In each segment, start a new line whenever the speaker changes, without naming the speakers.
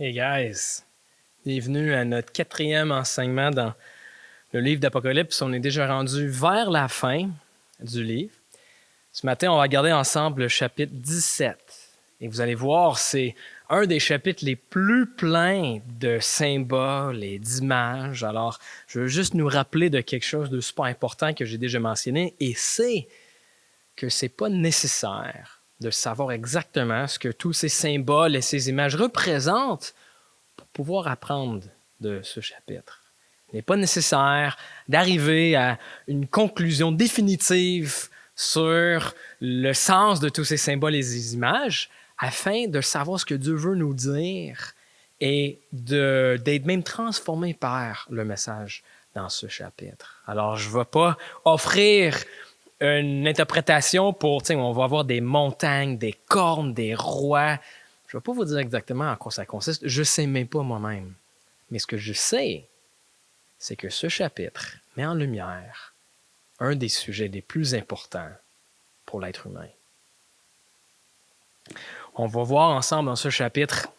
Hey guys, bienvenue à notre 4e enseignement dans le livre d'Apocalypse. On est déjà rendu vers la fin du livre. Ce matin, on va regarder ensemble le chapitre 17. Et vous allez voir, c'est un des chapitres les plus pleins de symboles et d'images. Alors, je veux juste nous rappeler de quelque chose de super important que j'ai déjà mentionné, et c'est que ce n'est pas nécessaire de savoir exactement ce que tous ces symboles et ces images représentent pour pouvoir apprendre de ce chapitre. Il n'est pas nécessaire d'arriver à une conclusion définitive sur le sens de tous ces symboles et ces images afin de savoir ce que Dieu veut nous dire et d'être même transformé par le message dans ce chapitre. Alors, je ne vais pas offrir une interprétation pour, on va avoir des montagnes, des cornes, des rois. Je ne vais pas vous dire exactement en quoi ça consiste. Je ne sais même pas moi-même. Mais ce que je sais, c'est que ce chapitre met en lumière un des sujets les plus importants pour l'être humain. On va voir ensemble dans ce chapitre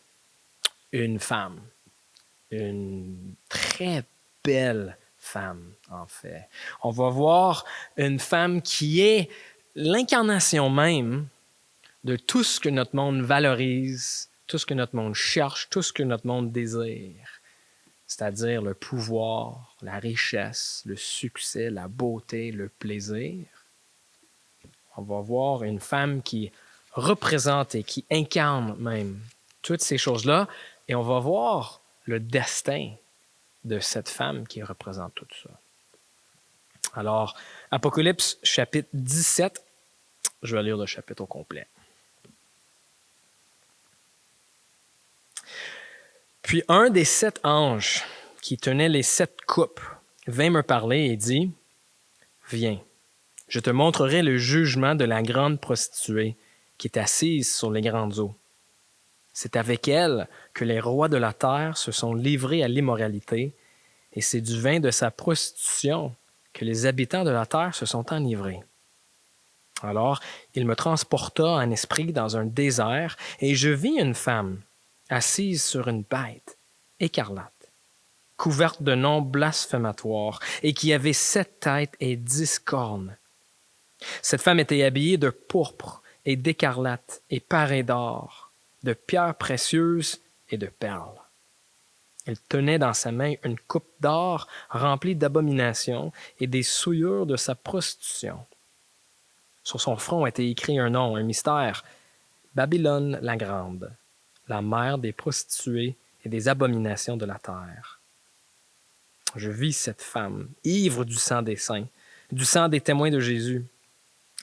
une femme, une très belle femme, en fait. On va voir une femme qui est l'incarnation même de tout ce que notre monde valorise, tout ce que notre monde cherche, tout ce que notre monde désire, c'est-à-dire le pouvoir, la richesse, le succès, la beauté, le plaisir. On va voir une femme qui représente et qui incarne même toutes ces choses-là, et on va voir le destin de cette femme qui représente tout ça. Alors, Apocalypse chapitre 17, je vais lire le chapitre au complet. Puis un des 7 anges qui tenait les 7 coupes vint me parler et dit, « Viens, je te montrerai le jugement de la grande prostituée qui est assise sur les grandes eaux. C'est avec elle que les rois de la terre se sont livrés à l'immoralité, et c'est du vin de sa prostitution que les habitants de la terre se sont enivrés. » Alors, il me transporta en esprit dans un désert, et je vis une femme assise sur une bête écarlate, couverte de noms blasphématoires, et qui avait 7 têtes et 10 cornes. Cette femme était habillée de pourpre et d'écarlate et parée d'or, de pierres précieuses et de perles. Elle tenait dans sa main une coupe d'or remplie d'abominations et des souillures de sa prostitution. Sur son front était écrit un nom, un mystère, Babylone la Grande, la mère des prostituées et des abominations de la terre. Je vis cette femme, ivre du sang des saints, du sang des témoins de Jésus.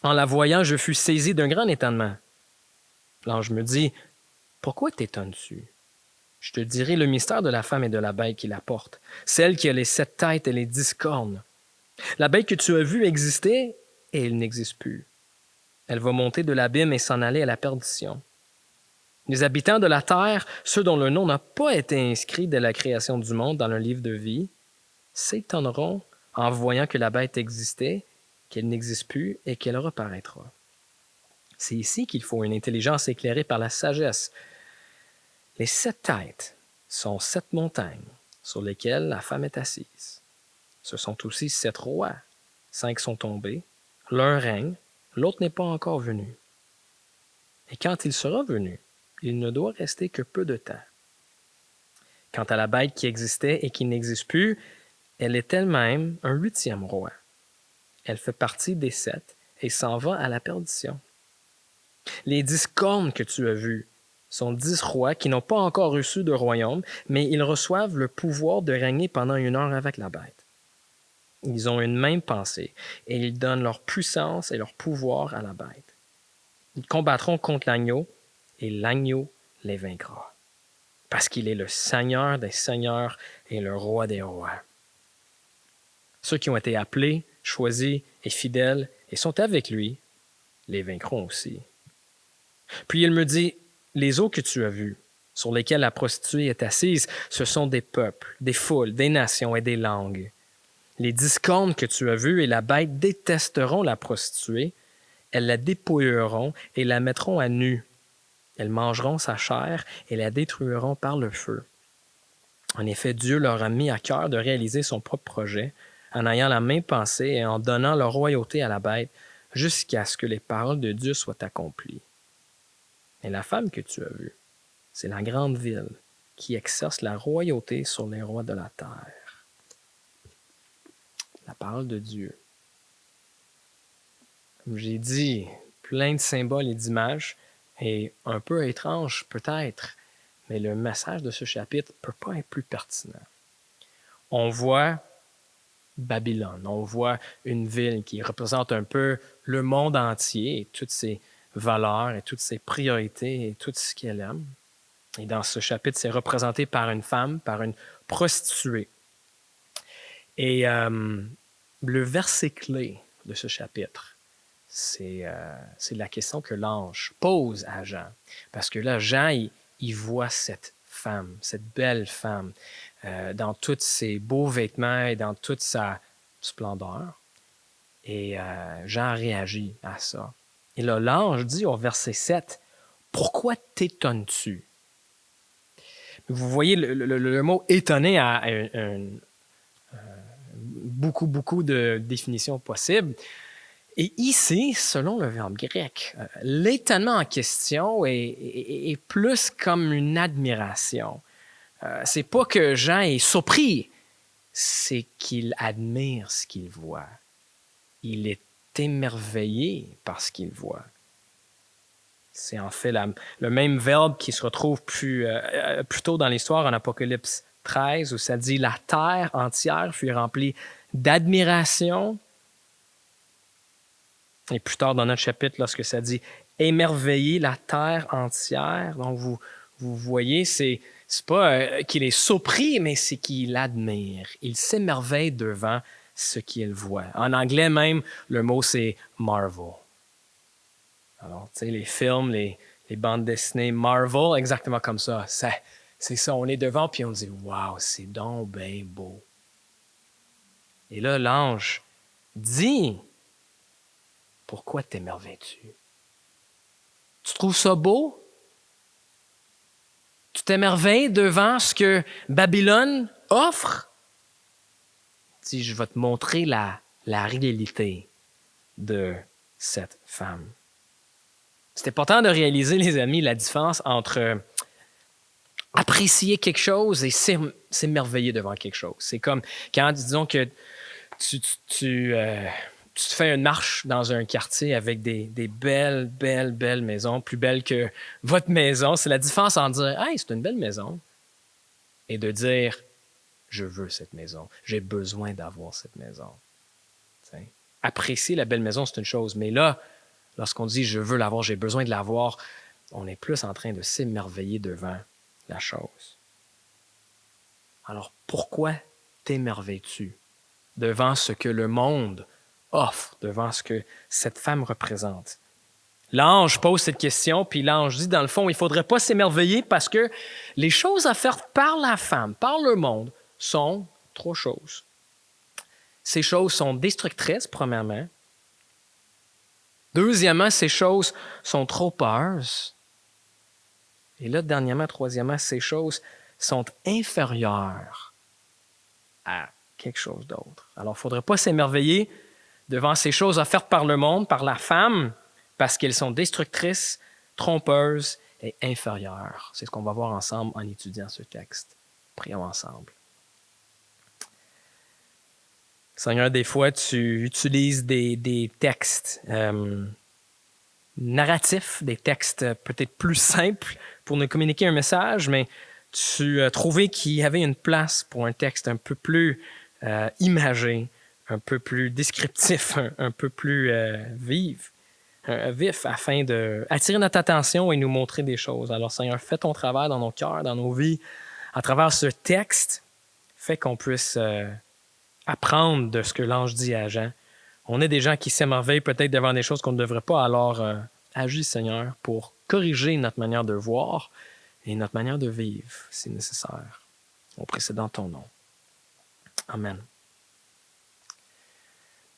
En la voyant, je fus saisi d'un grand étonnement. L'ange me dit, « Pourquoi t'étonnes-tu? Je te dirai le mystère de la femme et de la bête qui la porte, celle qui a les 7 têtes et les 10 cornes. La bête que tu as vue existait, et elle n'existe plus. Elle va monter de l'abîme et s'en aller à la perdition. Les habitants de la terre, ceux dont le nom n'a pas été inscrit dès la création du monde dans le livre de vie, s'étonneront en voyant que la bête existait, qu'elle n'existe plus et qu'elle reparaîtra. C'est ici qu'il faut une intelligence éclairée par la sagesse. Les 7 têtes sont 7 montagnes sur lesquelles la femme est assise. Ce sont aussi 7 rois. 5 sont tombés, l'un règne, l'autre n'est pas encore venu. Et quand il sera venu, il ne doit rester que peu de temps. Quant à la bête qui existait et qui n'existe plus, elle est elle-même un 8e roi. Elle fait partie des 7 et s'en va à la perdition. Les 10 cornes que tu as vues sont 10 rois qui n'ont pas encore reçu de royaume, mais ils reçoivent le pouvoir de régner pendant 1 heure avec la bête. Ils ont une même pensée et ils donnent leur puissance et leur pouvoir à la bête. Ils combattront contre l'agneau et l'agneau les vaincra, parce qu'il est le Seigneur des seigneurs et le roi des rois. Ceux qui ont été appelés, choisis et fidèles et sont avec lui, les vaincront aussi. Puis il me dit, les eaux que tu as vues, sur lesquelles la prostituée est assise, ce sont des peuples, des foules, des nations et des langues. Les 10 cornes que tu as vues et la bête détesteront la prostituée, elles la dépouilleront et la mettront à nu. Elles mangeront sa chair et la détruiront par le feu. En effet, Dieu leur a mis à cœur de réaliser son propre projet en ayant la même pensée et en donnant leur royauté à la bête jusqu'à ce que les paroles de Dieu soient accomplies. Et la femme que tu as vue, c'est la grande ville qui exerce la royauté sur les rois de la terre. La parole de Dieu. Comme j'ai dit, plein de symboles et d'images, et un peu étrange peut-être, mais le message de ce chapitre ne peut pas être plus pertinent. On voit Babylone, on voit une ville qui représente un peu le monde entier et toutes ses valeurs et toutes ses priorités et tout ce qu'elle aime. Et dans ce chapitre, c'est représenté par une femme, par une prostituée. Et le verset clé de ce chapitre, c'est la question que l'ange pose à Jean. Parce que là, Jean, il voit cette femme, cette belle femme, dans tous ses beaux vêtements et dans toute sa splendeur. Et Jean réagit à ça. Et là, l'ange dit au verset 7, « Pourquoi t'étonnes-tu? » Vous voyez, le mot « étonner » a beaucoup de définitions possibles. Et ici, selon le verbe grec, l'étonnement en question est plus comme une admiration. C'est pas que Jean est surpris, c'est qu'il admire ce qu'il voit. Il est émerveillé par ce qu'il voit. C'est en fait le même verbe qui se retrouve plus tôt dans l'histoire en Apocalypse 13, où ça dit « La terre entière fut remplie d'admiration ». Et plus tard dans notre chapitre, lorsque ça dit « émerveiller la terre entière », donc vous voyez, c'est pas qu'il est surpris, mais c'est qu'il admire. Il s'émerveille devant ce qu'il voit. En anglais même, le mot c'est « marvel ». Alors, tu sais, les films, les bandes dessinées Marvel, exactement comme ça. C'est ça, on est devant puis on dit « Wow, c'est donc bien beau ». Et là, l'ange dit « Pourquoi t'émerveilles-tu? Tu trouves ça beau? Tu t'émerveilles devant ce que Babylone offre? » Il dit « Je vais te montrer la réalité de cette femme. » C'est important de réaliser, les amis, la différence entre apprécier quelque chose et s'émerveiller devant quelque chose. C'est comme quand, disons que tu te fais une marche dans un quartier avec des belles maisons, plus belles que votre maison. C'est la différence entre dire « Hey, c'est une belle maison » et de dire « Je veux cette maison, j'ai besoin d'avoir cette maison. » Apprécier la belle maison, c'est une chose, mais là, lorsqu'on dit « je veux l'avoir, j'ai besoin de l'avoir », on est plus en train de s'émerveiller devant la chose. Alors, pourquoi t'émerveilles-tu devant ce que le monde offre, devant ce que cette femme représente? L'ange pose cette question, puis l'ange dit, dans le fond, il ne faudrait pas s'émerveiller parce que les choses offertes par la femme, par le monde, sont trois choses. Ces choses sont destructrices, premièrement. Deuxièmement, ces choses sont trompeuses. Et là, dernièrement, troisièmement, ces choses sont inférieures à quelque chose d'autre. Alors, il ne faudrait pas s'émerveiller devant ces choses offertes par le monde, par la femme, parce qu'elles sont destructrices, trompeuses et inférieures. C'est ce qu'on va voir ensemble en étudiant ce texte. Prions ensemble. Seigneur, des fois, tu utilises des textes narratifs, des textes peut-être plus simples pour nous communiquer un message, mais tu as trouvé qu'il y avait une place pour un texte un peu plus imagé, un peu plus descriptif, un peu plus vif, afin d'attirer notre attention et nous montrer des choses. Alors, Seigneur, fais ton travail dans nos cœurs, dans nos vies, à travers ce texte, fais qu'on puisse apprendre de ce que l'ange dit à Jean. On est des gens qui s'émerveillent peut-être devant des choses qu'on ne devrait pas, alors agis, Seigneur, pour corriger notre manière de voir et notre manière de vivre, si nécessaire. On prie ça dans ton nom. Amen.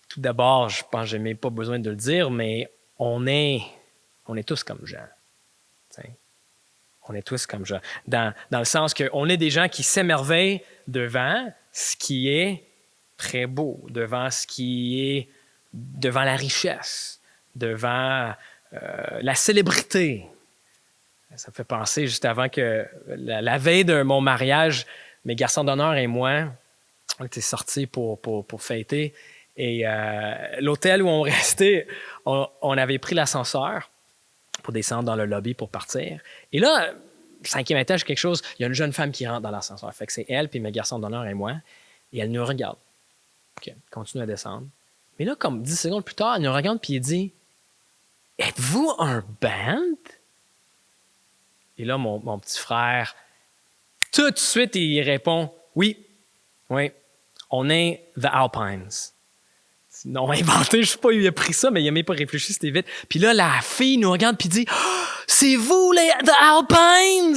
Tout d'abord, je pense que je n'ai pas besoin de le dire, mais on est tous comme Jean. T'sais. On est tous comme ça. Dans le sens qu'on est des gens qui s'émerveillent devant ce qui est très beau, devant ce qui est devant la richesse, devant la célébrité. Ça me fait penser, juste avant que la veille de mon mariage, mes garçons d'honneur et moi, on était sortis pour fêter. Et l'hôtel où on restait, on avait pris l'ascenseur pour descendre dans le lobby pour partir. Et là, 5e étage, quelque chose, il y a une jeune femme qui rentre dans l'ascenseur. Fait que c'est elle, puis mes garçons d'honneur et moi. Et elle nous regarde. OK, continue à descendre. Mais là, comme 10 secondes plus tard, elle nous regarde, puis elle dit « Êtes-vous un band? » Et là, mon petit frère, tout de suite, il répond « Oui, on est The Alpines. » Non, inventé, je ne sais pas, il a pris ça, mais il n'a même pas réfléchi, c'était vite. Puis là, la fille nous regarde puis dit oh, « C'est vous, les The Alpines! »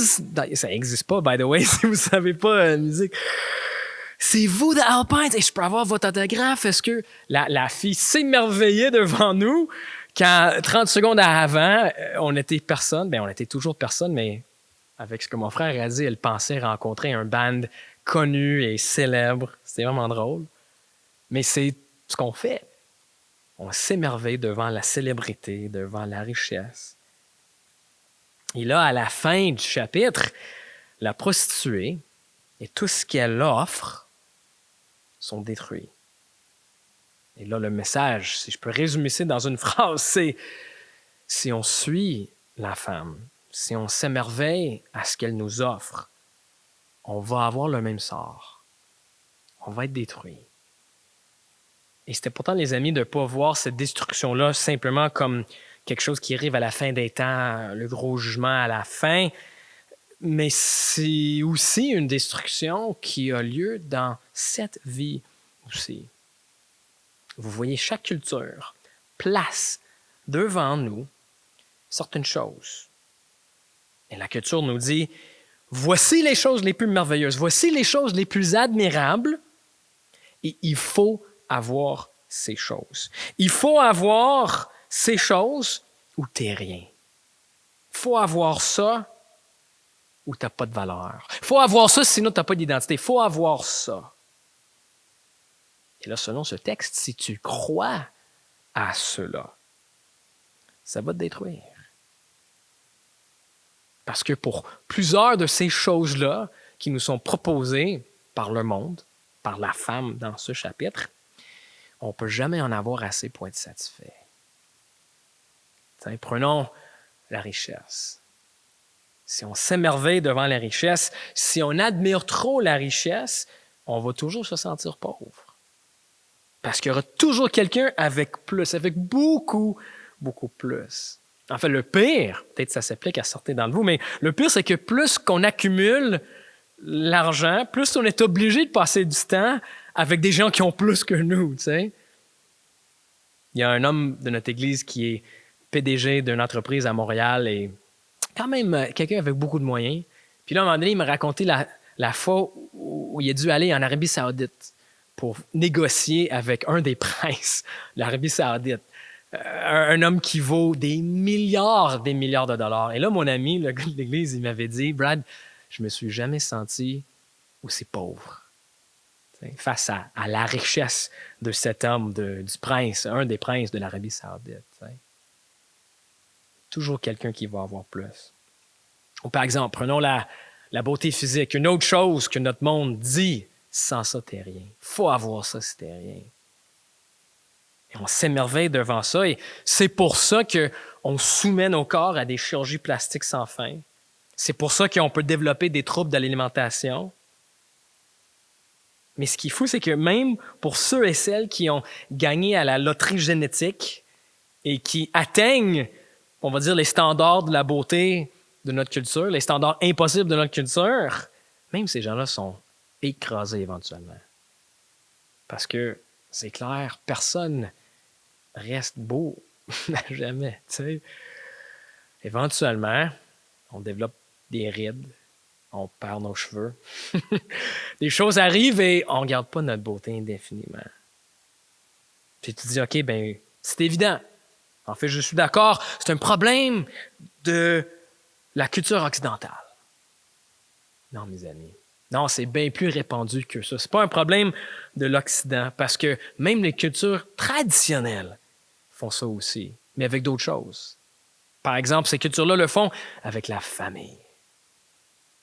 Ça n'existe pas, by the way, si vous ne savez pas la musique. « C'est vous, The Alpines! Et je peux avoir votre autographe? » Est-ce que la fille s'émerveillait devant nous quand 30 secondes avant, on était personne? Bien, on était toujours personne, mais avec ce que mon frère a dit, elle pensait rencontrer un band connu et célèbre. C'était vraiment drôle. Mais c'est ce qu'on fait. On s'émerveille devant la célébrité, devant la richesse. Et là, à la fin du chapitre, la prostituée et tout ce qu'elle offre sont détruits. Et là, le message, si je peux résumer ça dans une phrase, c'est si on suit la femme, si on s'émerveille à ce qu'elle nous offre, on va avoir le même sort. On va être détruit. Et c'était pourtant, les amis, de ne pas voir cette destruction-là simplement comme quelque chose qui arrive à la fin des temps, le gros jugement à la fin, mais c'est aussi une destruction qui a lieu dans cette vie aussi. Vous voyez, chaque culture place devant nous certaines choses. Et la culture nous dit, voici les choses les plus merveilleuses, voici les choses les plus admirables, et il faut avoir ces choses. Il faut avoir ces choses ou t'es rien. Il faut avoir ça ou t'as pas de valeur. Il faut avoir ça, sinon t'as pas d'identité. Il faut avoir ça. Et là, selon ce texte, si tu crois à cela, ça va te détruire. Parce que pour plusieurs de ces choses-là qui nous sont proposées par le monde, par la femme dans ce chapitre, on ne peut jamais en avoir assez pour être satisfait. T'sais, prenons la richesse. Si on s'émerveille devant la richesse, si on admire trop la richesse, on va toujours se sentir pauvre. Parce qu'il y aura toujours quelqu'un avec plus, avec beaucoup, beaucoup plus. En fait, le pire, peut-être ça s'applique à certains d'entre vous, mais le pire, c'est que plus qu'on accumule l'argent, plus on est obligé de passer du temps avec des gens qui ont plus que nous, tu sais. Il y a un homme de notre église qui est PDG d'une entreprise à Montréal et quand même quelqu'un avec beaucoup de moyens. Puis là, à un moment donné, il m'a raconté la fois où il a dû aller en Arabie Saoudite pour négocier avec un des princes de l'Arabie Saoudite. Un homme qui vaut des milliards de dollars. Et là, mon ami, le gars de l'église, il m'avait dit, Brad, je me suis jamais senti aussi pauvre. Face à la richesse de cet homme, du prince, un des princes de l'Arabie Saoudite. Toujours quelqu'un qui va avoir plus. Ou par exemple, prenons la beauté physique, une autre chose que notre monde dit, sans ça, t'es rien. Il faut avoir ça si t'es rien. Et on s'émerveille devant ça et c'est pour ça qu'on soumet nos corps à des chirurgies plastiques sans fin. C'est pour ça qu'on peut développer des troubles de l'alimentation. Mais ce qui est fou, c'est que même pour ceux et celles qui ont gagné à la loterie génétique et qui atteignent, on va dire, les standards de la beauté de notre culture, les standards impossibles de notre culture, même ces gens-là sont écrasés éventuellement. Parce que, c'est clair, personne reste beau jamais. Tu sais. Éventuellement, on développe des rides, on perd nos cheveux. Des choses arrivent et on ne garde pas notre beauté indéfiniment. Puis tu te dis, OK, ben c'est évident. En fait, je suis d'accord, c'est un problème de la culture occidentale. Non, mes amis. Non, c'est bien plus répandu que ça. Ce n'est pas un problème de l'Occident, parce que même les cultures traditionnelles font ça aussi, mais avec d'autres choses. Par exemple, ces cultures-là le font avec la famille.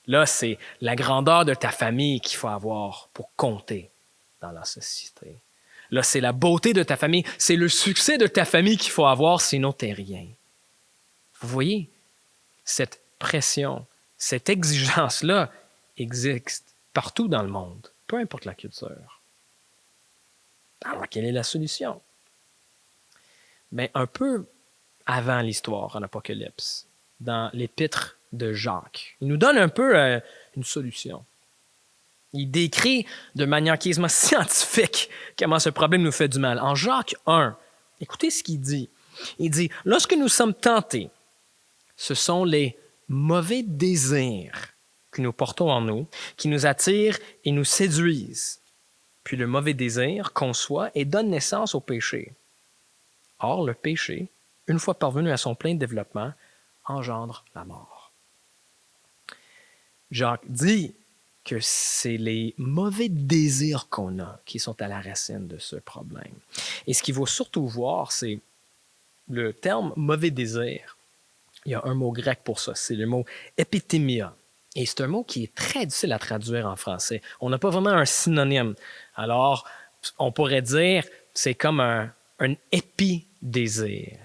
Là, c'est la grandeur de ta famille qu'il faut avoir pour compter dans la société. Là, c'est la beauté de ta famille, c'est le succès de ta famille qu'il faut avoir, sinon tu n'es rien. Vous voyez, cette pression, cette exigence-là existe partout dans le monde, peu importe la culture. Alors, quelle est la solution? Bien, un peu avant l'histoire en Apocalypse, dans l'épître de Jacques, il nous donne un peu une solution. Il décrit de manière quasiment scientifique comment ce problème nous fait du mal. En Jacques 1, écoutez ce qu'il dit. Il dit, « Lorsque nous sommes tentés, ce sont les mauvais désirs que nous portons en nous qui nous attirent et nous séduisent. Puis le mauvais désir conçoit et donne naissance au péché. Or, le péché, une fois parvenu à son plein développement, engendre la mort. » Jacques dit que c'est les mauvais désirs qu'on a qui sont à la racine de ce problème. Et ce qu'il faut surtout voir, c'est le terme « mauvais désir ». Il y a un mot grec pour ça, c'est le mot « epithymia ». Et c'est un mot qui est très difficile à traduire en français. On n'a pas vraiment un synonyme. Alors, on pourrait dire c'est comme un épidésir,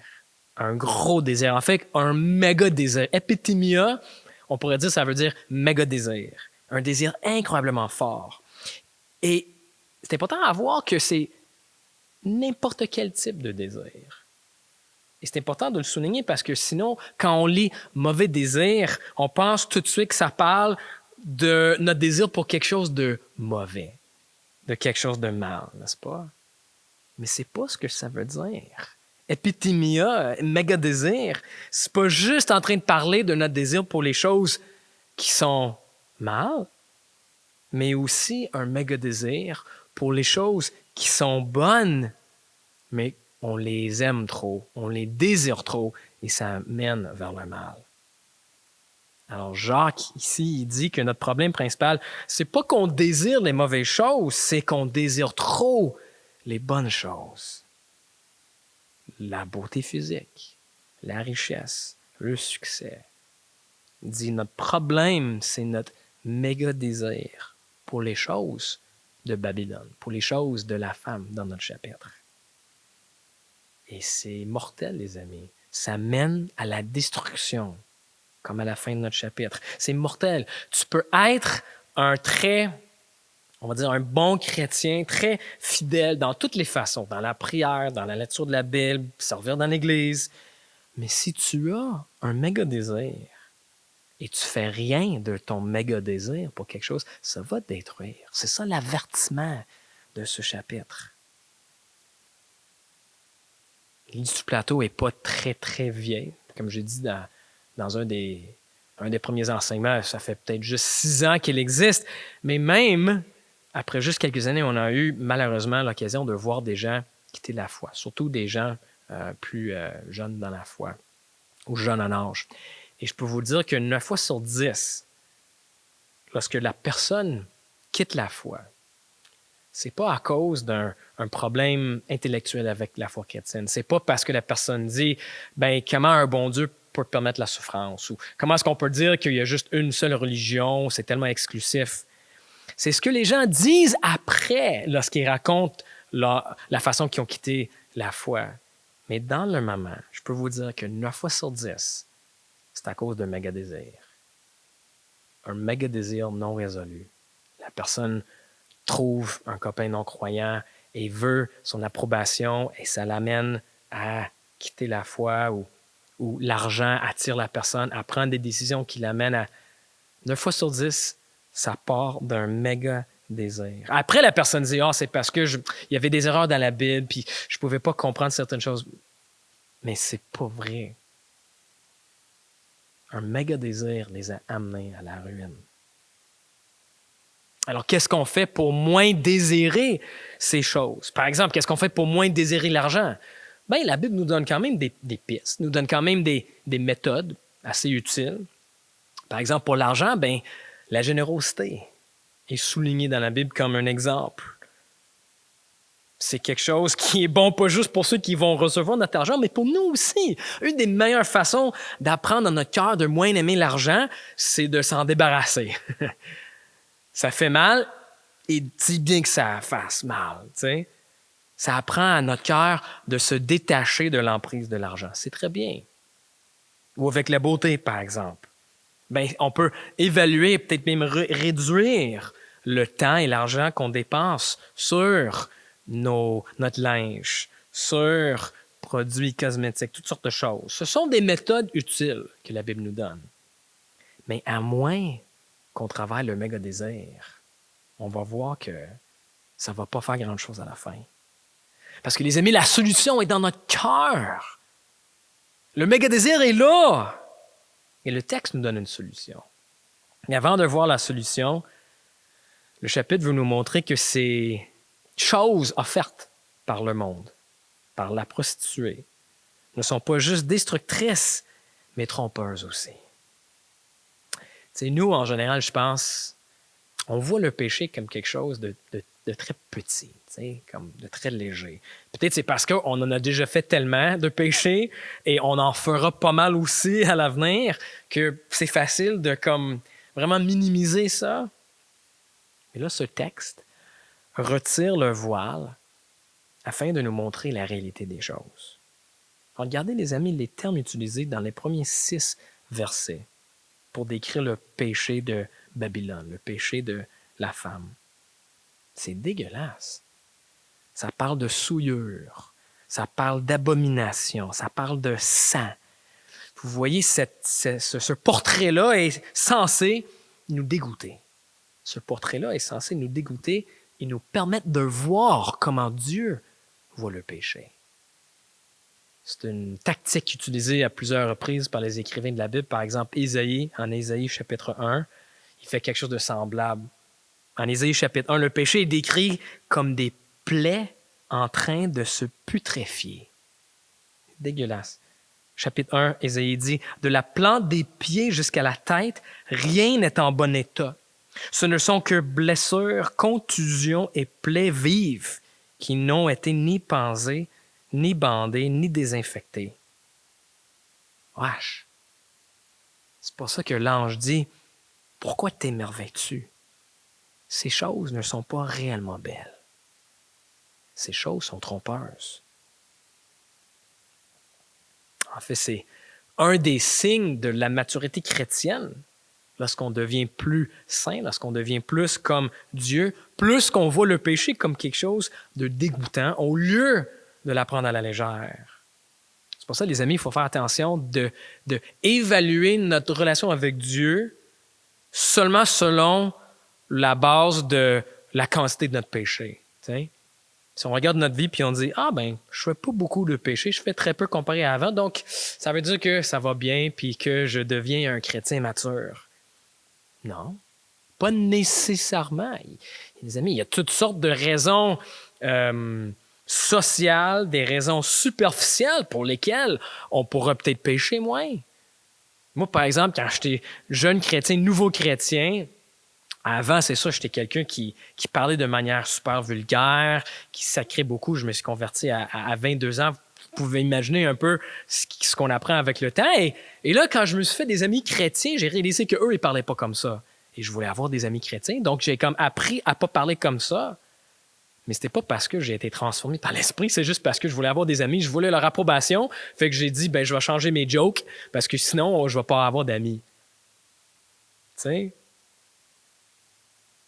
un gros désir. En fait, un méga désir. Epithymia, on pourrait dire ça veut dire méga désir. Un désir incroyablement fort. Et c'est important à voir que c'est n'importe quel type de désir. Et c'est important de le souligner parce que sinon, quand on lit « mauvais désir », on pense tout de suite que ça parle de notre désir pour quelque chose de mauvais, de quelque chose de mal, n'est-ce pas? Mais c'est pas ce que ça veut dire. Epithymia, méga désir, c'est pas juste en train de parler de notre désir pour les choses qui sont mal, mais aussi un méga désir pour les choses qui sont bonnes, mais on les aime trop, on les désire trop et ça mène vers le mal. Alors Jacques, ici, il dit que notre problème principal, c'est pas qu'on désire les mauvaises choses, c'est qu'on désire trop les bonnes choses. La beauté physique, la richesse, le succès. Il dit notre problème, c'est notre méga désir pour les choses de Babylone, pour les choses de la femme dans notre chapitre. Et c'est mortel, les amis. Ça mène à la destruction, comme à la fin de notre chapitre. C'est mortel. Tu peux être un bon chrétien, très fidèle dans toutes les façons, dans la prière, dans la lecture de la Bible, servir dans l'Église. Mais si tu as un méga désir et tu fais rien de ton méga désir pour quelque chose, ça va te détruire. C'est ça l'avertissement de ce chapitre. L'île du plateau n'est pas très, très vieille. Comme j'ai dit dans un des premiers enseignements, ça fait peut-être juste 6 ans qu'elle existe. Mais même après juste quelques années, on a eu malheureusement l'occasion de voir des gens quitter la foi, surtout des gens plus jeunes dans la foi ou jeunes en âge. Et je peux vous dire que 9 fois sur 10, lorsque la personne quitte la foi, c'est pas à cause d'un problème intellectuel avec la foi chrétienne. C'est pas parce que la personne dit comment un bon Dieu peut permettre la souffrance ou comment est-ce qu'on peut dire qu'il y a juste une seule religion, c'est tellement exclusif. C'est ce que les gens disent après lorsqu'ils racontent la façon qu'ils ont quitté la foi. Mais dans le moment, je peux vous dire que 9 fois sur 10, c'est à cause d'un méga désir. Un méga désir non résolu. La personne trouve un copain non-croyant et veut son approbation et ça l'amène à quitter la foi ou l'argent attire la personne à prendre des décisions qui l'amènent à 9 fois sur 10, ça part d'un méga désir. Après, la personne dit « c'est parce que il y avait des erreurs dans la Bible puis je ne pouvais pas comprendre certaines choses. » Mais c'est pas vrai. Un méga désir les a amenés à la ruine. Alors, qu'est-ce qu'on fait pour moins désirer ces choses? Par exemple, qu'est-ce qu'on fait pour moins désirer l'argent? La Bible nous donne quand même des pistes, nous donne quand même des méthodes assez utiles. Par exemple, pour l'argent, ben, la générosité est soulignée dans la Bible comme un exemple. C'est quelque chose qui est bon pas juste pour ceux qui vont recevoir notre argent, mais pour nous aussi. Une des meilleures façons d'apprendre dans notre cœur de moins aimer l'argent, c'est de s'en débarrasser. Ça fait mal, et dis bien que ça fasse mal. T'sais. Ça apprend à notre cœur de se détacher de l'emprise de l'argent. C'est très bien. Ou avec la beauté, par exemple. Ben, on peut évaluer, peut-être même réduire le temps et l'argent qu'on dépense sur notre linge, sur produits cosmétiques, toutes sortes de choses. Ce sont des méthodes utiles que la Bible nous donne. Mais à moins qu'on travaille le méga désir, on va voir que ça ne va pas faire grand-chose à la fin. Parce que les amis, la solution est dans notre cœur. Le méga désir est là. Et le texte nous donne une solution. Mais avant de voir la solution, le chapitre veut nous montrer que ces choses offertes par le monde, par la prostituée, ne sont pas juste destructrices, mais trompeuses aussi. T'sais, nous, en général, je pense, on voit le péché comme quelque chose de très petit, comme de très léger. Peut-être c'est parce qu'on en a déjà fait tellement de péchés et on en fera pas mal aussi à l'avenir que c'est facile de comme vraiment minimiser ça. Mais là, ce texte retire le voile afin de nous montrer la réalité des choses. Regardez, les amis, les termes utilisés dans les premiers 6 versets pour décrire le péché de Babylone, le péché de la femme. C'est dégueulasse. Ça parle de souillure, ça parle d'abomination, ça parle de sang. Vous voyez, ce portrait-là est censé nous dégoûter. Ce portrait-là est censé nous dégoûter et nous permettre de voir comment Dieu voit le péché. C'est une tactique utilisée à plusieurs reprises par les écrivains de la Bible. Par exemple, Ésaïe, en Ésaïe chapitre 1, il fait quelque chose de semblable. En Ésaïe chapitre 1, le péché est décrit comme des plaies en train de se putréfier. Dégueulasse. Chapitre 1, Ésaïe dit, « De la plante des pieds jusqu'à la tête, rien n'est en bon état. Ce ne sont que blessures, contusions et plaies vives qui n'ont été ni pansées, ni bandées, ni désinfectées. » Wesh! C'est pour ça que l'ange dit, « Pourquoi t'émerveilles-tu? Ces choses ne sont pas réellement belles. Ces choses sont trompeuses. » En fait, c'est un des signes de la maturité chrétienne. Lorsqu'on devient plus saint, lorsqu'on devient plus comme Dieu, plus qu'on voit le péché comme quelque chose de dégoûtant au lieu de la prendre à la légère. C'est pour ça, les amis, il faut faire attention de évaluer notre relation avec Dieu seulement selon la base de la quantité de notre péché. T'sais? Si on regarde notre vie puis on dit « Ah ben, je fais pas beaucoup de péché, je fais très peu comparé à avant, donc ça veut dire que ça va bien puis que je deviens un chrétien mature. » Non, pas nécessairement. Les amis, il y a toutes sortes de raisons sociales, des raisons superficielles pour lesquelles on pourra peut-être pécher moins. Moi, par exemple, quand j'étais jeune chrétien, nouveau chrétien, avant, c'est ça, j'étais quelqu'un qui parlait de manière super vulgaire, qui sacrait beaucoup. Je me suis converti à 22 ans. Vous pouvez imaginer un peu ce qu'on apprend avec le temps. Et là, quand je me suis fait des amis chrétiens, j'ai réalisé qu'eux, ils ne parlaient pas comme ça. Et je voulais avoir des amis chrétiens. Donc, j'ai comme appris à ne pas parler comme ça. Mais ce n'était pas parce que j'ai été transformé par l'esprit, c'est juste parce que je voulais avoir des amis, je voulais leur approbation. Fait que j'ai dit, ben je vais changer mes jokes parce que sinon, je ne vais pas avoir d'amis. Tu sais?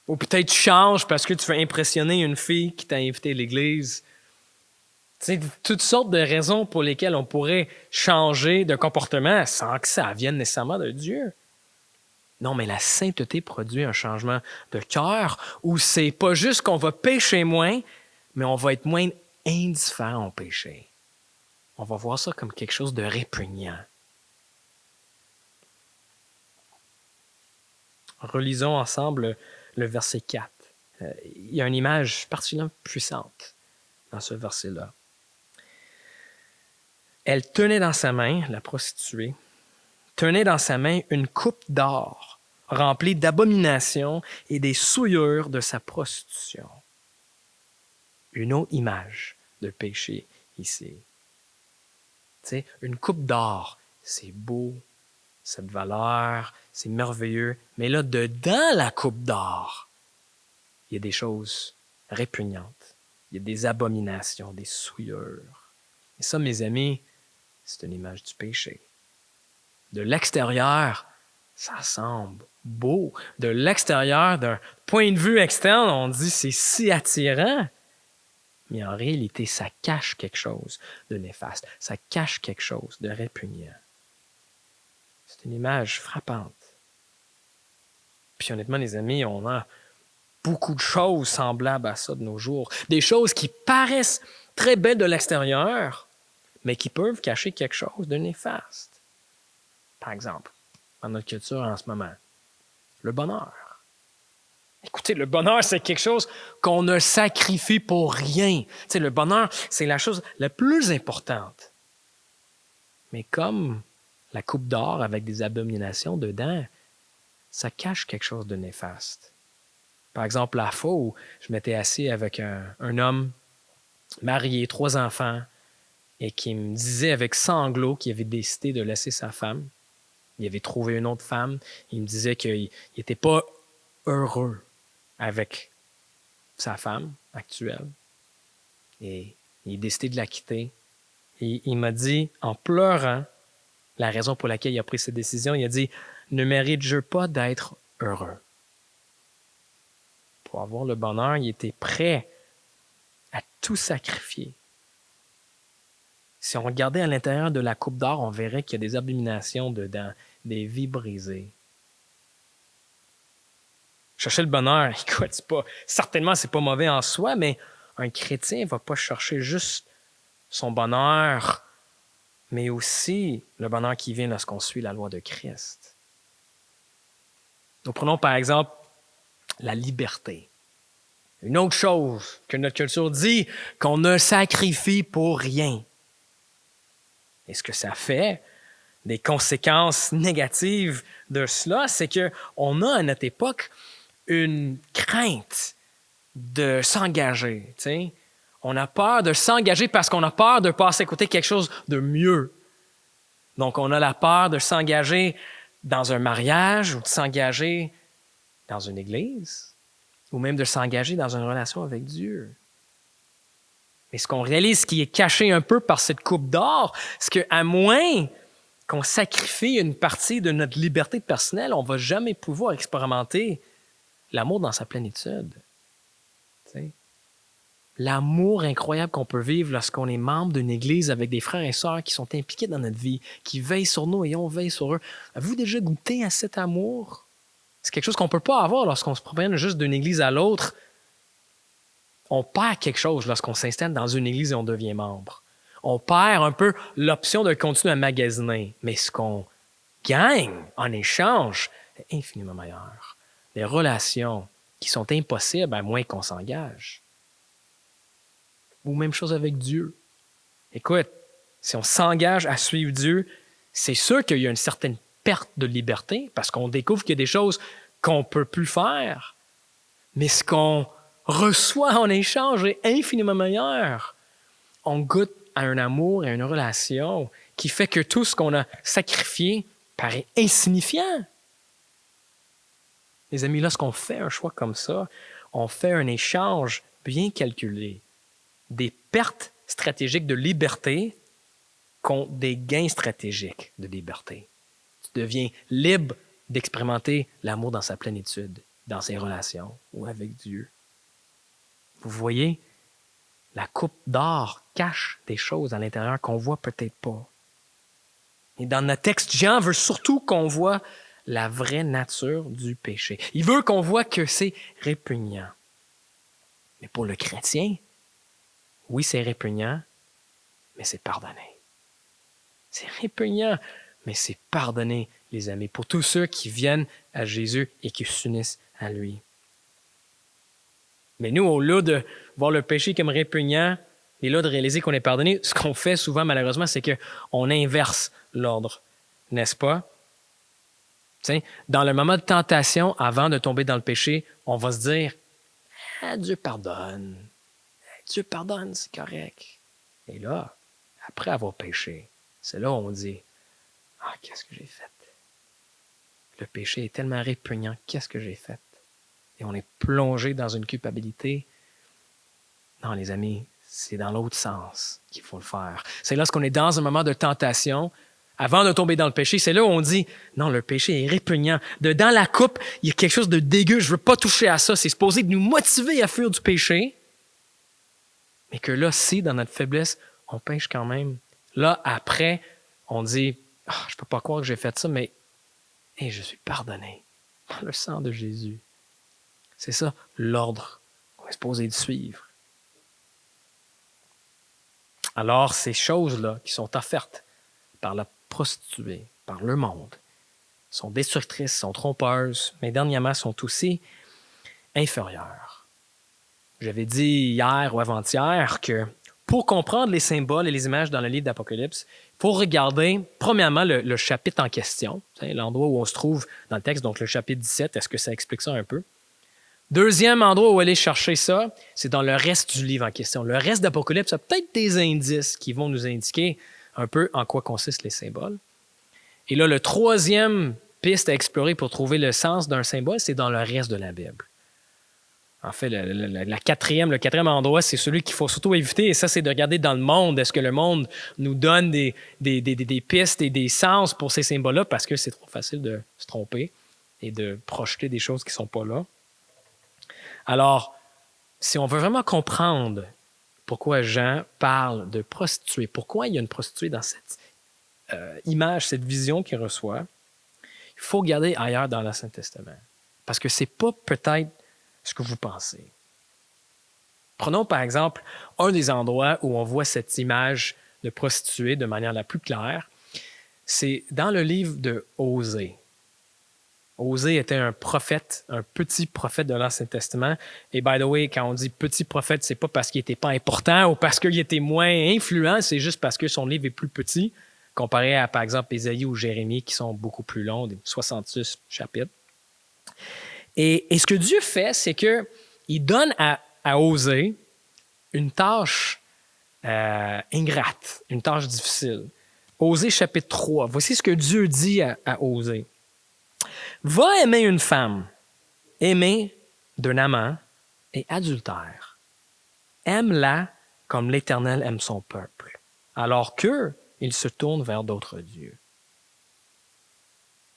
Ou peut-être tu changes parce que tu veux impressionner une fille qui t'a invité à l'église. Tu sais, toutes sortes de raisons pour lesquelles on pourrait changer de comportement sans que ça vienne nécessairement de Dieu. Non, mais la sainteté produit un changement de cœur où c'est pas juste qu'on va pécher moins, mais on va être moins indifférent au péché. On va voir ça comme quelque chose de répugnant. Relisons ensemble le verset 4. Il y a une image particulièrement puissante dans ce verset-là. Elle tenait dans sa main, la prostituée, tenait dans sa main une coupe d'or remplie d'abominations et des souillures de sa prostitution. Une autre image de péché ici. Tu sais, une coupe d'or, c'est beau, c'est de valeur, c'est merveilleux, mais là, dedans la coupe d'or, il y a des choses répugnantes. Il y a des abominations, des souillures. Et ça, mes amis, c'est une image du péché. De l'extérieur, ça semble beau. De l'extérieur, d'un point de vue externe, on dit c'est si attirant. Mais en réalité, ça cache quelque chose de néfaste. Ça cache quelque chose de répugnant. C'est une image frappante. Puis honnêtement, les amis, on a beaucoup de choses semblables à ça de nos jours. Des choses qui paraissent très belles de l'extérieur, mais qui peuvent cacher quelque chose de néfaste. Par exemple, dans notre culture en ce moment, le bonheur. Écoutez, le bonheur, c'est quelque chose qu'on ne sacrifie pour rien. Tu sais, le bonheur, c'est la chose la plus importante. Mais comme la coupe d'or avec des abominations dedans, ça cache quelque chose de néfaste. Par exemple, la fois où je m'étais assis avec un homme marié, 3 enfants, et qui me disait avec sanglots qu'il avait décidé de laisser sa femme. Il avait trouvé une autre femme. Il me disait qu'il n'était pas heureux avec sa femme actuelle. Et il a décidé de la quitter. Et il m'a dit, en pleurant, la raison pour laquelle il a pris cette décision, il a dit, « Ne mérite-je pas d'être heureux? » Pour avoir le bonheur, il était prêt à tout sacrifier. Si on regardait à l'intérieur de la coupe d'or, on verrait qu'il y a des abominations dedans, des vies brisées. Chercher le bonheur, écoute, certainement, c'est pas mauvais en soi, mais un chrétien ne va pas chercher juste son bonheur, mais aussi le bonheur qui vient lorsqu'on suit la loi de Christ. Nous prenons par exemple la liberté. Une autre chose que notre culture dit, qu'on ne sacrifie pour rien. Et ce que ça fait, des conséquences négatives de cela, c'est qu'on a à notre époque une crainte de s'engager. T'sais. On a peur de s'engager parce qu'on a peur de passer à côté quelque chose de mieux. Donc, on a la peur de s'engager dans un mariage ou de s'engager dans une église ou même de s'engager dans une relation avec Dieu. Mais ce qu'on réalise, ce qui est caché un peu par cette coupe d'or, c'est qu'à moins qu'on sacrifie une partie de notre liberté personnelle, on ne va jamais pouvoir expérimenter l'amour dans sa plénitude. T'sais? L'amour incroyable qu'on peut vivre lorsqu'on est membre d'une église avec des frères et sœurs qui sont impliqués dans notre vie, qui veillent sur nous et on veille sur eux. Avez-vous déjà goûté à cet amour? C'est quelque chose qu'on ne peut pas avoir lorsqu'on se promène juste d'une église à l'autre. On perd quelque chose lorsqu'on s'installe dans une église et on devient membre. On perd un peu l'option de continuer à magasiner. Mais ce qu'on gagne en échange est infiniment meilleur. Des relations qui sont impossibles à moins qu'on s'engage. Ou même chose avec Dieu. Écoute, si on s'engage à suivre Dieu, c'est sûr qu'il y a une certaine perte de liberté parce qu'on découvre qu'il y a des choses qu'on ne peut plus faire. Mais ce qu'on reçoit en échange est infiniment meilleur. On goûte à un amour et à une relation qui fait que tout ce qu'on a sacrifié paraît insignifiant. Les amis, lorsqu'on fait un choix comme ça, on fait un échange bien calculé. Des pertes stratégiques de liberté contre des gains stratégiques de liberté. Tu deviens libre d'expérimenter l'amour dans sa plénitude, dans ses relations ou avec Dieu. Vous voyez, la coupe d'or cache des choses à l'intérieur qu'on ne voit peut-être pas. Et dans notre texte, Jean veut surtout qu'on voit la vraie nature du péché. Il veut qu'on voit que c'est répugnant. Mais pour le chrétien, oui, c'est répugnant, mais c'est pardonné. C'est répugnant, mais c'est pardonné, les amis, pour tous ceux qui viennent à Jésus et qui s'unissent à lui. Mais nous, au lieu de voir le péché comme répugnant et là de réaliser qu'on est pardonné, ce qu'on fait souvent, malheureusement, c'est qu'on inverse l'ordre, n'est-ce pas? T'sais, dans le moment de tentation, avant de tomber dans le péché, on va se dire ah, Dieu pardonne. Dieu pardonne, c'est correct. Et là, après avoir péché, c'est là où on dit ah, qu'est-ce que j'ai fait? Le péché est tellement répugnant, qu'est-ce que j'ai fait? Et on est plongé dans une culpabilité. Non, les amis, c'est dans l'autre sens qu'il faut le faire. C'est lorsqu'on est dans un moment de tentation, avant de tomber dans le péché, c'est là où on dit non, le péché est répugnant. Dans la coupe, il y a quelque chose de dégueu, je ne veux pas toucher à ça. C'est supposé nous motiver à fuir du péché. Mais que là, si dans notre faiblesse, on pêche quand même, là, après, on dit je ne peux pas croire que j'ai fait ça, mais je suis pardonné par le sang de Jésus. C'est ça l'ordre qu'on est supposé de suivre. Alors, ces choses-là qui sont offertes par la prostituée, par le monde, sont destructrices, sont trompeuses, mais dernièrement sont aussi inférieures. J'avais dit hier ou avant-hier que pour comprendre les symboles et les images dans le livre d'Apocalypse, il faut regarder, premièrement, le chapitre en question, l'endroit où on se trouve dans le texte, donc le chapitre 17, est-ce que ça explique ça un peu? Deuxième endroit où aller chercher ça, c'est dans le reste du livre en question. Le reste d'Apocalypse a peut-être des indices qui vont nous indiquer un peu en quoi consistent les symboles. Et là, le troisième piste à explorer pour trouver le sens d'un symbole, c'est dans le reste de la Bible. En fait, le quatrième endroit, c'est celui qu'il faut surtout éviter, et ça, c'est de regarder dans le monde. Est-ce que le monde nous donne des pistes et des sens pour ces symboles-là, parce que c'est trop facile de se tromper et de projeter des choses qui ne sont pas là. Alors, si on veut vraiment comprendre pourquoi Jean parle de prostituée, pourquoi il y a une prostituée dans cette image, cette vision qu'il reçoit, il faut regarder ailleurs dans l'Ancien Testament. Parce que ce n'est pas peut-être ce que vous pensez. Prenons par exemple un des endroits où on voit cette image de prostituée de manière la plus claire. C'est dans le livre de Osée. Osée était un prophète, un petit prophète de l'Ancien Testament. Et by the way, quand on dit petit prophète, c'est pas parce qu'il n'était pas important ou parce qu'il était moins influent, c'est juste parce que son livre est plus petit, comparé à, par exemple, Ésaïe ou Jérémie, qui sont beaucoup plus longs, des 66 chapitres. Et ce que Dieu fait, c'est qu'il donne à Osée une tâche ingrate, une tâche difficile. Osée chapitre 3. Voici ce que Dieu dit à Osée. Va aimer une femme, aimer d'un amant et adultère. Aime-la comme l'Éternel aime son peuple, alors qu'eux, ils se tournent vers d'autres dieux.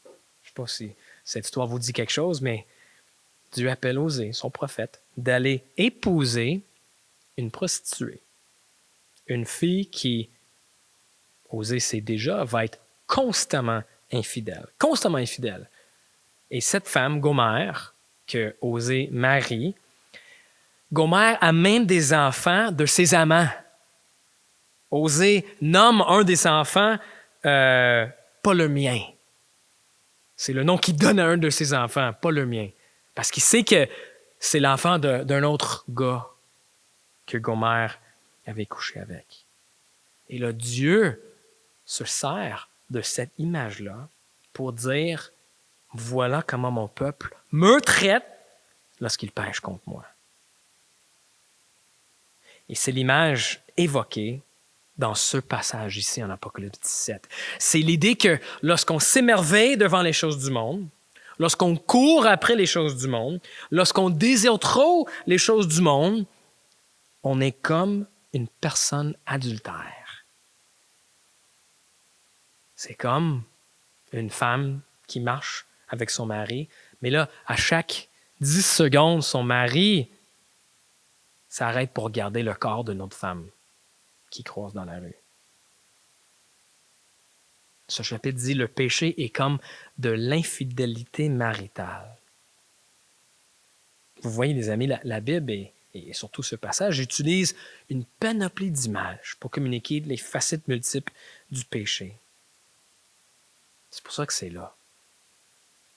Je ne sais pas si cette histoire vous dit quelque chose, mais Dieu appelle Osée, son prophète, d'aller épouser une prostituée. Une fille qui, Osée sait déjà, va être constamment infidèle. Constamment infidèle. Et cette femme, Gomère, que Osée marie, Gomère a même des enfants de ses amants. Osée nomme un des enfants pas le mien. C'est le nom qu'il donne à un de ses enfants, pas le mien. Parce qu'il sait que c'est l'enfant d'un autre gars que Gomère avait couché avec. Et là, Dieu se sert de cette image-là pour dire voilà comment mon peuple me traite lorsqu'il pêche contre moi. Et c'est l'image évoquée dans ce passage ici en Apocalypse 17. C'est l'idée que lorsqu'on s'émerveille devant les choses du monde, lorsqu'on court après les choses du monde, lorsqu'on désire trop les choses du monde, on est comme une personne adultère. C'est comme une femme qui marche avec son mari, mais là, à chaque 10 secondes, son mari s'arrête pour regarder le corps d'une autre femme qui croise dans la rue. Ce chapitre dit le péché est comme de l'infidélité maritale. Vous voyez, les amis, la Bible et surtout ce passage utilise une panoplie d'images pour communiquer les facettes multiples du péché. C'est pour ça que c'est là.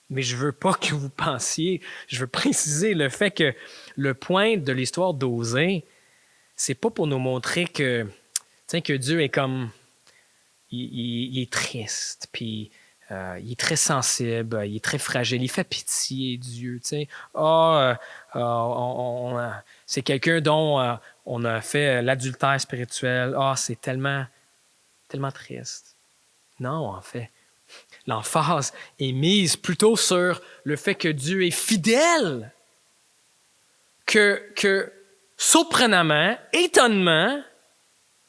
Mais je ne veux pas que vous pensiez, je veux préciser le fait que le point de l'histoire d'Osée, c'est pas pour nous montrer que Dieu est comme, il est triste, puis il est très sensible, il est très fragile, il fait pitié, Dieu. Tu sais. C'est quelqu'un dont on a fait l'adultère spirituel. C'est tellement, tellement triste. Non, en fait, l'emphase est mise plutôt sur le fait que Dieu est fidèle. Que surprenamment, étonnement,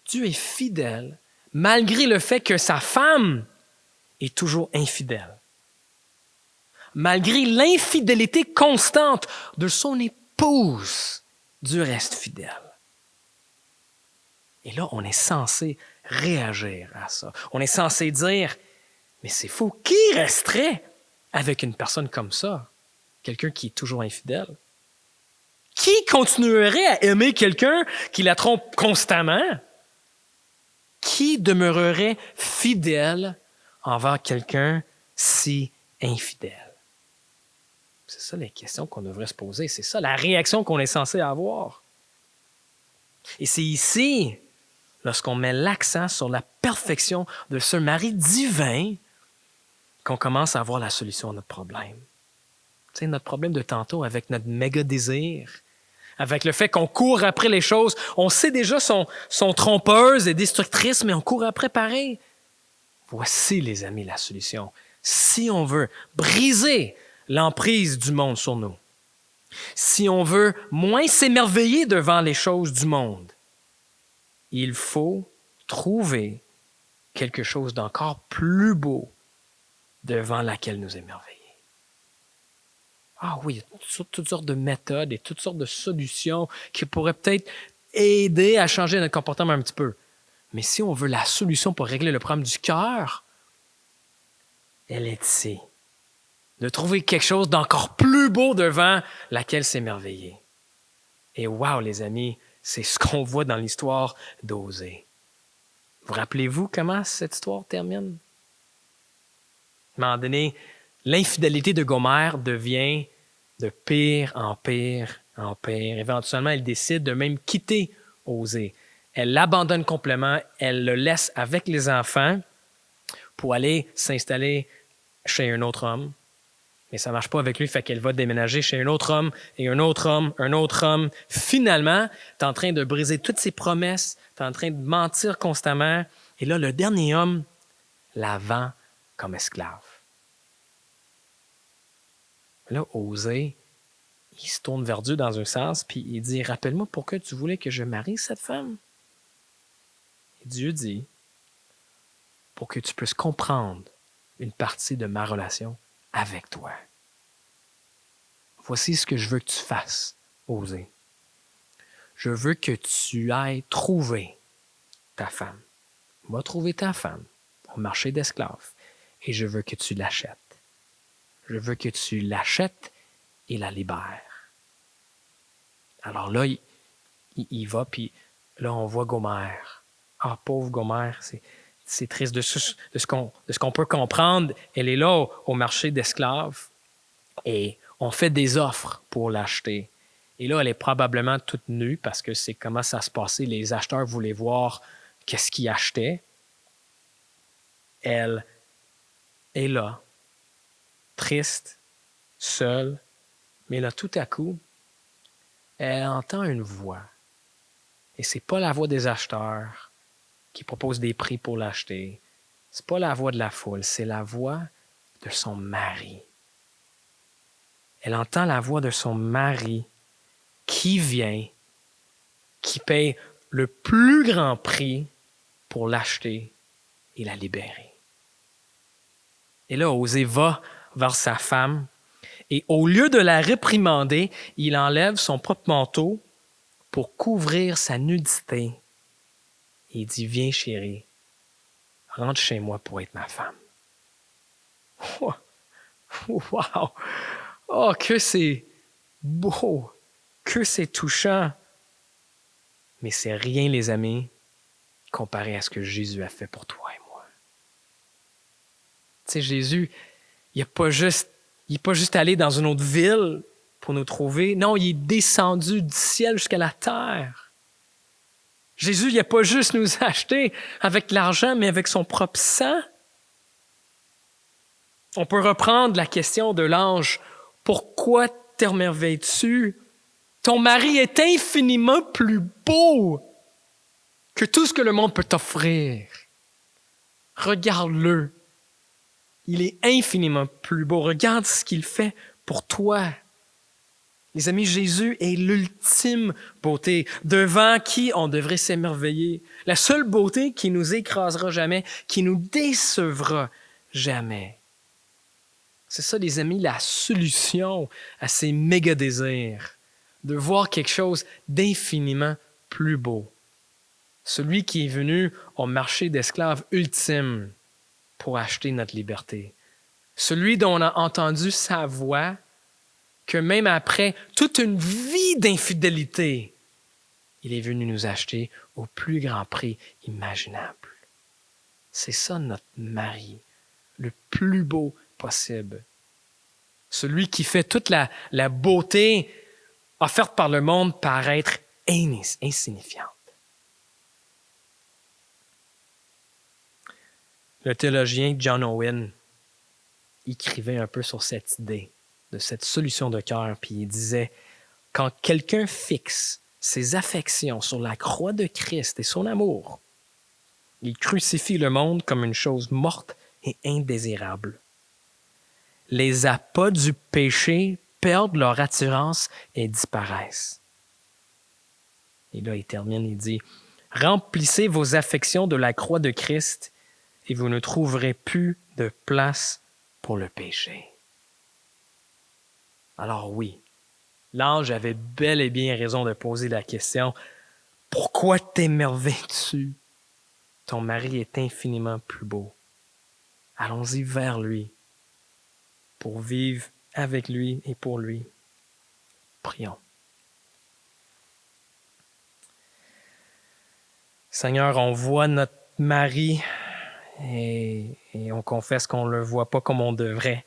Dieu est fidèle, malgré le fait que sa femme est toujours infidèle. Malgré l'infidélité constante de son épouse, Dieu reste fidèle. Et là, on est censé réagir à ça. On est censé dire, mais c'est fou, qui resterait avec une personne comme ça? Quelqu'un qui est toujours infidèle? Qui continuerait à aimer quelqu'un qui la trompe constamment? Qui demeurerait fidèle envers quelqu'un si infidèle? C'est ça les questions qu'on devrait se poser. C'est ça la réaction qu'on est censé avoir. Et c'est ici, lorsqu'on met l'accent sur la perfection de ce mari divin, qu'on commence à avoir la solution à notre problème. Tu sais, notre problème de tantôt avec notre méga désir, avec le fait qu'on court après les choses. On sait déjà sont trompeuses et destructrices, mais on court après pareil. Voici, les amis, la solution. Si on veut briser l'emprise du monde sur nous, si on veut moins s'émerveiller devant les choses du monde, il faut trouver quelque chose d'encore plus beau devant laquelle nous émerveiller. Oui, il y a toutes sortes de méthodes et toutes sortes de solutions qui pourraient peut-être aider à changer notre comportement un petit peu. Mais si on veut la solution pour régler le problème du cœur, elle est ici. De trouver quelque chose d'encore plus beau devant laquelle s'émerveiller. Et wow, les amis, c'est ce qu'on voit dans l'histoire d'Osée. Vous rappelez-vous comment cette histoire termine? À un moment donné, l'infidélité de Gomère devient de pire en pire en pire. Éventuellement, elle décide de même quitter Osée. Elle l'abandonne complètement, elle le laisse avec les enfants pour aller s'installer chez un autre homme. Mais ça ne marche pas avec lui, fait qu'elle va déménager chez un autre homme et un autre homme, un autre homme. Finalement, tu es en train de briser toutes ses promesses, tu es en train de mentir constamment. Et là, le dernier homme la vend comme esclave. Là, Osée, il se tourne vers Dieu dans un sens, puis il dit, « Rappelle-moi pourquoi tu voulais que je marie cette femme. » Et Dieu dit, « Pour que tu puisses comprendre une partie de ma relation avec toi. Voici ce que je veux que tu fasses, Osée. Je veux que tu ailles trouver ta femme. Va trouver ta femme au marché d'esclaves et je veux que tu l'achètes. Je veux que tu l'achètes et la libères. » Alors là, il va, puis là, on voit Gomère. Pauvre Gomère, c'est triste de ce qu'on peut comprendre. Elle est là au marché d'esclaves et on fait des offres pour l'acheter. Et là, elle est probablement toute nue parce que c'est comment ça se passait. Les acheteurs voulaient voir qu'est-ce qu'ils achetaient. Elle est là, triste, seule, mais là, tout à coup, elle entend une voix. Et c'est pas la voix des acheteurs qui proposent des prix pour l'acheter. C'est pas la voix de la foule, c'est la voix de son mari. Elle entend la voix de son mari qui vient, qui paye le plus grand prix pour l'acheter et la libérer. Et là, Osée va vers sa femme et au lieu de la réprimander, il enlève son propre manteau pour couvrir sa nudité. Et il dit, « Viens, chérie, rentre chez moi pour être ma femme. » Wow! Oh, que c'est beau! Que c'est touchant! Mais c'est rien, les amis, comparé à ce que Jésus a fait pour toi et moi. Tu sais, Jésus, il n'est pas juste allé dans une autre ville pour nous trouver. Non, il est descendu du ciel jusqu'à la terre. Jésus, il n'a pas juste nous acheté avec l'argent, mais avec son propre sang. On peut reprendre la question de l'ange. Pourquoi t'émerveilles-tu? Ton mari est infiniment plus beau que tout ce que le monde peut t'offrir. Regarde-le. Il est infiniment plus beau. Regarde ce qu'il fait pour toi. Les amis, Jésus est l'ultime beauté, devant qui on devrait s'émerveiller. La seule beauté qui nous écrasera jamais, qui nous décevra jamais. C'est ça, les amis, la solution à ces méga désirs, de voir quelque chose d'infiniment plus beau. Celui qui est venu au marché d'esclaves ultime pour acheter notre liberté. Celui dont on a entendu sa voix, que même après toute une vie d'infidélité, il est venu nous acheter au plus grand prix imaginable. C'est ça notre mari, le plus beau possible. Celui qui fait toute la beauté offerte par le monde paraître insignifiante. Le théologien John Owen écrivait un peu sur cette idée de cette solution de cœur, puis il disait « Quand quelqu'un fixe ses affections sur la croix de Christ et son amour, il crucifie le monde comme une chose morte et indésirable. Les appâts du péché perdent leur attirance et disparaissent. » Et là, il termine, il dit « Remplissez vos affections de la croix de Christ et vous ne trouverez plus de place pour le péché. » Alors oui, l'ange avait bel et bien raison de poser la question « Pourquoi t'émerveilles-tu? Ton mari est infiniment plus beau. » Allons-y vers lui pour vivre avec lui et pour lui. Prions. Seigneur, on voit notre mari et on confesse qu'on ne le voit pas comme on devrait.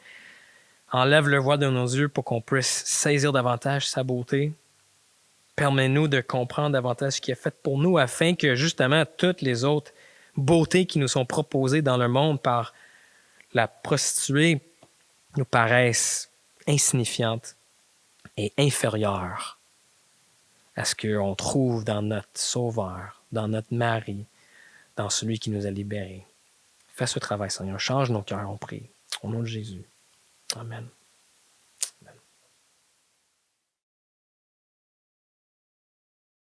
Enlève le voile de nos yeux pour qu'on puisse saisir davantage sa beauté. Permets-nous de comprendre davantage ce qui est fait pour nous afin que justement toutes les autres beautés qui nous sont proposées dans le monde par la prostituée nous paraissent insignifiantes et inférieures à ce qu'on trouve dans notre Sauveur, dans notre mari, dans celui qui nous a libérés. Fais ce travail, Seigneur. Change nos cœurs, on prie. Au nom de Jésus. Amen.